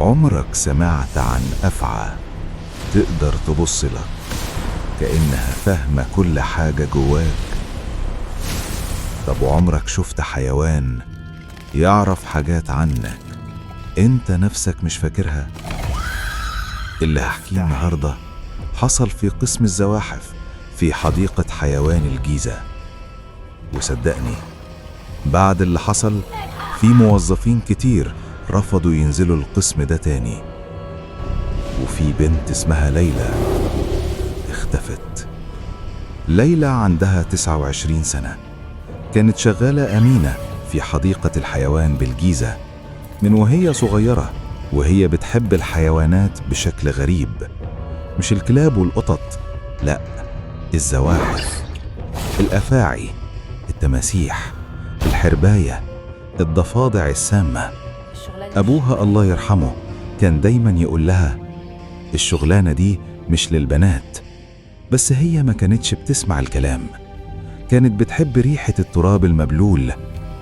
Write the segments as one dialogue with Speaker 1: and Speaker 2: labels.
Speaker 1: عمرك سمعت عن أفعى تقدر تبص لك كأنها فاهمة كل حاجة جواك؟ طب عمرك شفت حيوان يعرف حاجات عنك انت نفسك مش فاكرها؟ اللي هحكيه النهاردة حصل في قسم الزواحف في حديقة حيوان الجيزة. وصدقني بعد اللي حصل في موظفين كتير رفضوا ينزلوا القسم ده تاني. وفي بنت اسمها ليلى اختفت. ليلى عندها 29 سنة، كانت شغالة أمينة في حديقة الحيوان بالجيزة من وهي صغيرة، وهي بتحب الحيوانات بشكل غريب. مش الكلاب والقطط، لا، الزواحف، الأفاعي، التماسيح، الحرباية، الضفادع السامة. أبوها الله يرحمه كان دايما يقول لها الشغلانة دي مش للبنات، بس هي ما كانتش بتسمع الكلام. كانت بتحب ريحة التراب المبلول،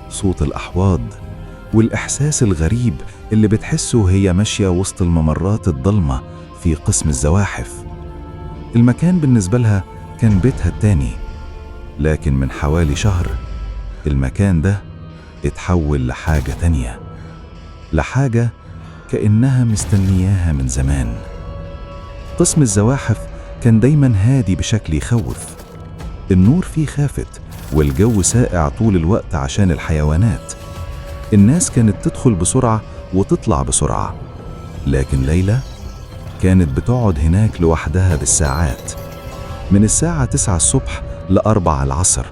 Speaker 1: صوت الأحواض، والإحساس الغريب اللي بتحسه وهي ماشية وسط الممرات الضلمة في قسم الزواحف. المكان بالنسبة لها كان بيتها التاني، لكن من حوالي شهر المكان ده اتحول لحاجة تانية، لحاجة كأنها مستنياها من زمان. قسم الزواحف كان دايما هادي بشكل يخوف. النور فيه خافت والجو ساقع طول الوقت عشان الحيوانات. الناس كانت تدخل بسرعة وتطلع بسرعة، لكن ليلى كانت بتقعد هناك لوحدها بالساعات، من الساعة 9 الصبح ل4 العصر،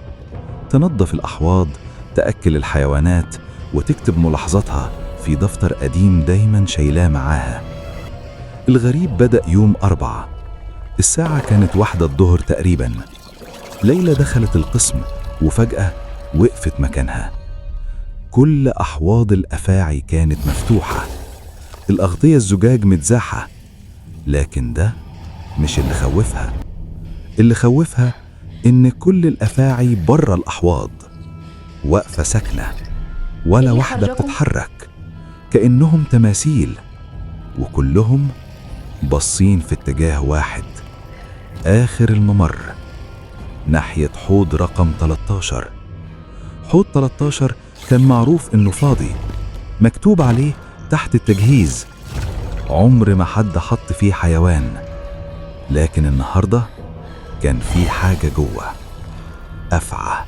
Speaker 1: تنظف الأحواض، تأكل الحيوانات، وتكتب ملاحظاتها في دفتر قديم دايما شايلاه معاها. الغريب بدأ يوم 4، الساعة كانت 1 الظهر تقريبا. ليلى دخلت القسم وفجأة وقفت مكانها. كل أحواض الأفاعي كانت مفتوحة، الأغطية الزجاج متزاحة، لكن ده مش اللي خوفها. اللي خوفها إن كل الأفاعي بره الأحواض واقفة ساكنة، ولا واحدة بتتحرك، كأنهم تماثيل، وكلهم باصين في اتجاه واحد، آخر الممر، ناحية حوض رقم 13. حوض 13 كان معروف إنه فاضي، مكتوب عليه تحت التجهيز عمر ما حد حط فيه حيوان. لكن النهاردة كان في حاجة جوه، أفعى،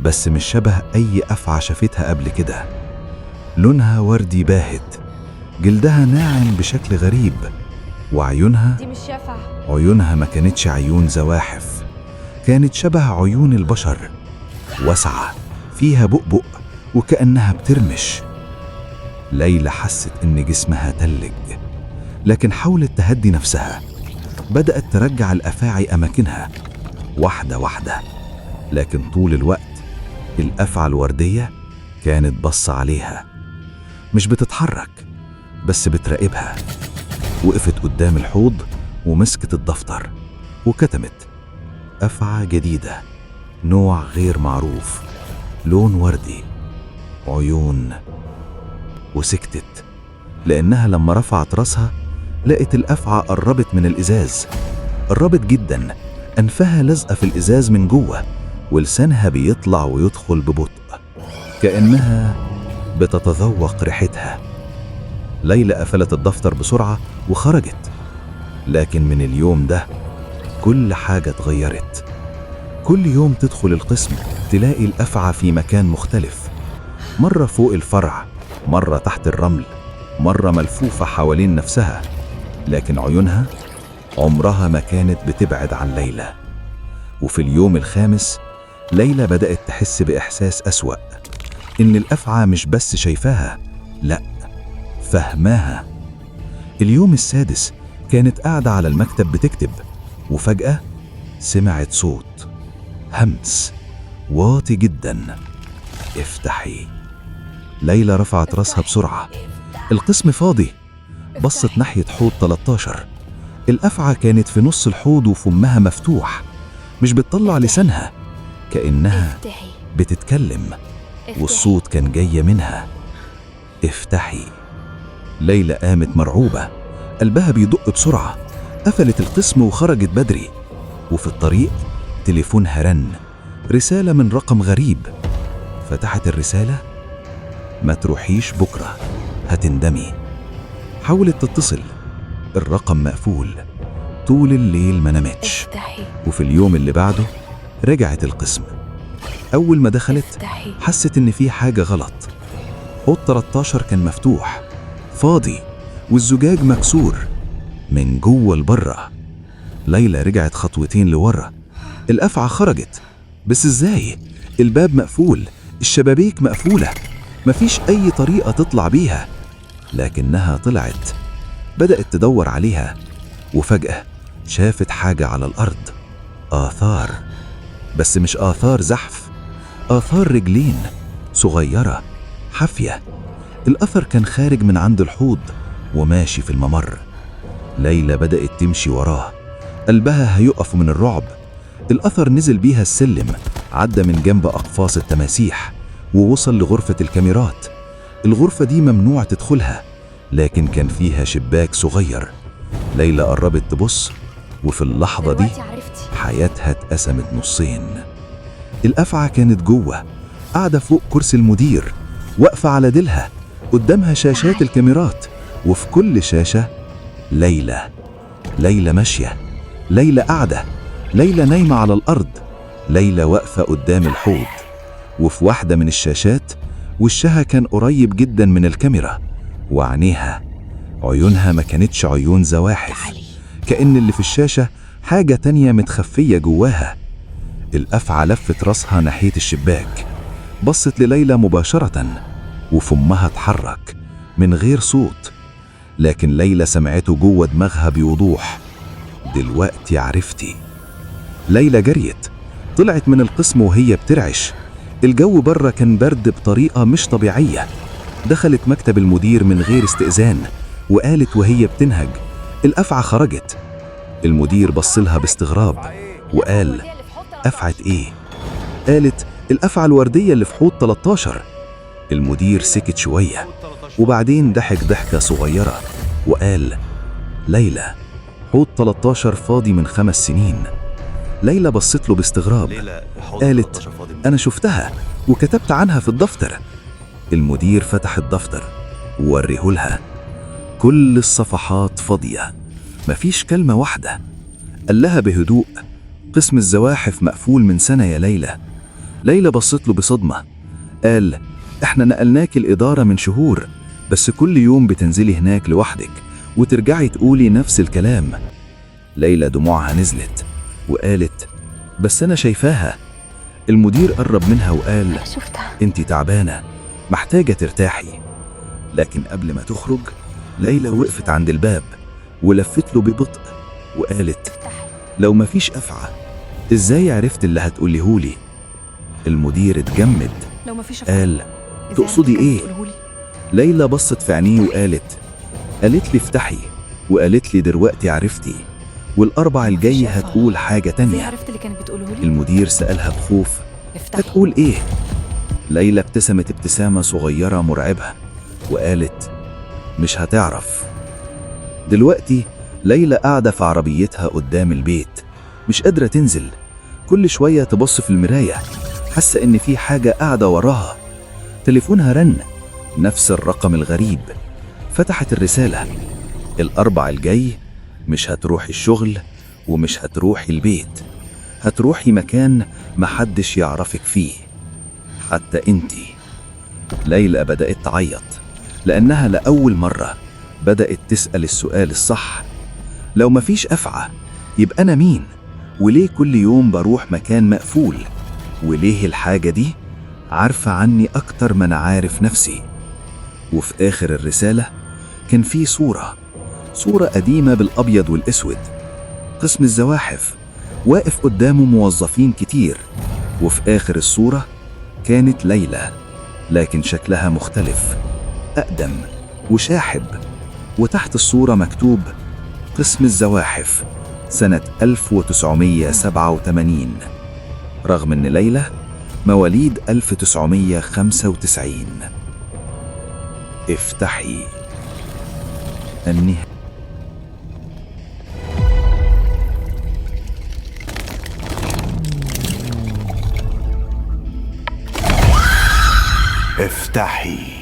Speaker 1: بس مش شبه أي أفعى شافتها قبل كده. لونها وردي باهت، جلدها ناعم بشكل غريب، وعيونها
Speaker 2: دي مش شفع.
Speaker 1: عيونها ما كانتش عيون زواحف، كانت شبه عيون البشر، واسعة فيها بؤبؤ وكأنها بترمش. ليلى حست إن جسمها تلج، لكن حاولت تهدي نفسها. بدأت ترجع الأفاعي أماكنها واحدة واحدة، لكن طول الوقت الأفعى الوردية كانت بص عليها، مش بتتحرك بس بتراقبها. وقفت قدام الحوض ومسكت الدفتر وكتمت أفعى جديدة، نوع غير معروف، لون وردي، عيون. وسكتت لأنها لما رفعت راسها لقت الأفعى قربت من الإزاز، قربت جدا، أنفها لازقة في الإزاز من جوه، ولسانها بيطلع ويدخل ببطء كأنها بتتذوق ريحتها. ليلى قفلت الدفتر بسرعة وخرجت. لكن من اليوم ده كل حاجة اتغيرت. كل يوم تدخل القسم تلاقي الأفعى في مكان مختلف، مرة فوق الفرع، مرة تحت الرمل، مرة ملفوفة حوالين نفسها، لكن عيونها عمرها ما كانت بتبعد عن ليلى. وفي اليوم الخامس ليلى بدأت تحس بإحساس أسوأ، إن الأفعى مش بس شايفاها، لأ، فهماها. اليوم السادس كانت قاعدة على المكتب بتكتب، وفجأة سمعت صوت، همس واطي جدا، افتحي. ليلى رفعت راسها بسرعة، القسم فاضي. بصت ناحية حوض 13، الأفعى كانت في نص الحوض وفمها مفتوح، مش بتطلع لسانها، كأنها بتتكلم، والصوت كان جاي منها، افتحي.
Speaker 2: ليلى قامت مرعوبة، قلبها بيدق بسرعة. قفلت القسم وخرجت بدري، وفي الطريق تليفونها رن، رسالة من رقم غريب. فتحت الرسالة: ما تروحيش بكرة، هتندمي. حاولت تتصل، الرقم مقفول. طول الليل ما نامتش. وفي اليوم اللي بعده رجعت القسم. أول ما دخلت حست إن في حاجة غلط. أوضة 13 كان مفتوح فاضي، والزجاج مكسور من جوه لبره. ليلى رجعت خطوتين لورا، الأفعى خرجت، بس إزاي؟ الباب مقفول، الشبابيك مقفولة، مفيش أي طريقة تطلع بيها. لكنها طلعت، بدأت تدور عليها، وفجأة شافت حاجة على الأرض. آثار، بس مش آثار زحف، آثار رجلين صغيرة حافية. الأثر كان خارج من عند الحوض وماشي في الممر. ليلى بدأت تمشي وراه، قلبها هيقف من الرعب. الأثر نزل بيها السلم، عدى من جنب أقفاص التماسيح، ووصل لغرفة الكاميرات. الغرفة دي ممنوع تدخلها، لكن كان فيها شباك صغير. ليلى قربت تبص، وفي اللحظة دي حياتها اتقسمت نصين. الأفعى كانت جوه، قاعدة فوق كرسي المدير، واقفة على ديلها، قدامها شاشات الكاميرات، وفي كل شاشة ليلى. ليلى ماشية، ليلى قاعدة، ليلى نايمة على الأرض، ليلى واقفة قدام الحوض. وفي واحدة من الشاشات وشها كان قريب جدا من الكاميرا، وعينيها، عيونها ما كانتش عيون زواحف، كأن اللي في الشاشة حاجة تانية متخفية جواها. الأفعى لفت راسها ناحية الشباك، بصت لليلى مباشرة، وفمها اتحرك من غير صوت، لكن ليلى سمعته جوه دماغها بوضوح. دلوقتي عرفتي. ليلى جريت، طلعت من القسم وهي بترعش. الجو بره كان برد بطريقة مش طبيعية. دخلت مكتب المدير من غير استئذان، وقالت وهي بتنهج: الأفعى خرجت. المدير بصلها باستغراب وقال: أفعى إيه؟ قالت: الأفعى الوردية اللي في حوض 13. المدير سكت شوية، وبعدين ضحك ضحكة صغيرة وقال: ليلى، حوض 13 فاضي من 5 سنين. ليلى بصت له باستغراب، قالت: أنا شفتها وكتبت عنها في الدفتر. المدير فتح الدفتر ووريه لها، كل الصفحات فاضية، مفيش كلمة واحدة. قال لها بهدوء: قسم الزواحف مقفول من سنة يا ليلى. ليلى بصت له بصدمة. قال: احنا نقلناك الإدارة من شهور، بس كل يوم بتنزلي هناك لوحدك وترجعي تقولي نفس الكلام. ليلى دموعها نزلت وقالت: بس أنا شايفاها. المدير قرب منها وقال: انتي تعبانة، محتاجة ترتاحي. لكن قبل ما تخرج، ليلى وقفت عند الباب ولفت له ببطء وقالت: لو مفيش أفعى، ازاي عرفت اللي هتقوليهولي؟ المدير اتجمد، قال: تقصدي ايه؟ ليلى بصت في عينيه وقالت: قالت لي افتحي، وقالت لي دلوقتي عرفتي، والأربع الجاي هتقول حاجة تانية. المدير سألها بخوف: هتقول ايه؟ ليلى ابتسمت ابتسامة صغيرة مرعبة وقالت: مش هتعرف. دلوقتي ليلى قاعدة في عربيتها قدام البيت، مش قادرة تنزل. كل شوية تبص في المراية، حاسة إن في حاجة قاعدة وراها. تليفونها رن، نفس الرقم الغريب. فتحت الرسالة: الأربع الجاي مش هتروحي الشغل ومش هتروحي البيت، هتروحي مكان محدش يعرفك فيه، حتى انتي. ليلى بدأت تعيط، لأنها لأول مرة بدأت تسأل السؤال الصح: لو مفيش أفعى، يبقى أنا مين؟ وليه كل يوم بروح مكان مقفول؟ وليه الحاجة دي عارفة عني أكتر ما أنا عارف نفسي؟ وفي آخر الرسالة كان في صورة قديمة بالأبيض والأسود. قسم الزواحف واقف قدامه موظفين كتير، وفي آخر الصورة كانت ليلى، لكن شكلها مختلف، أقدم وشاحب. وتحت الصورة مكتوب: قسم الزواحف سنة 1987، رغم أن ليلى مواليد 1995. افتحي. النهاية.
Speaker 3: افتحي.